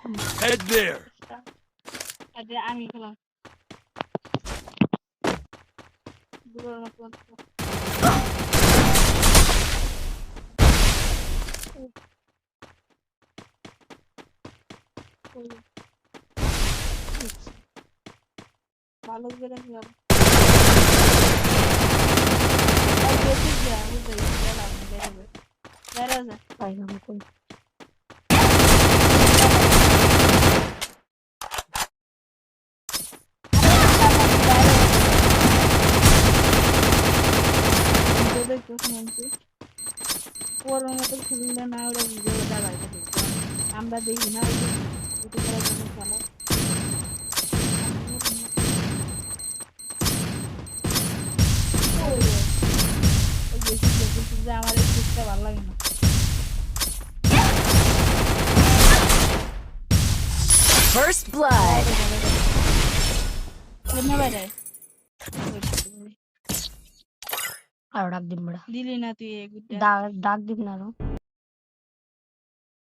Head there. আরে আমি খেলাম বুড়োর মতো ভালো করে খেলাম পাইলাম কই ওর মতো খেললে না ওরা ভিডিও দাঁড়ায় আমরা দেখি না খেলা আমার এই জিনিসটা ভালো লাগে না First blood. আর ডাক দিন বড়া দিলি না তুই ডাক দিন না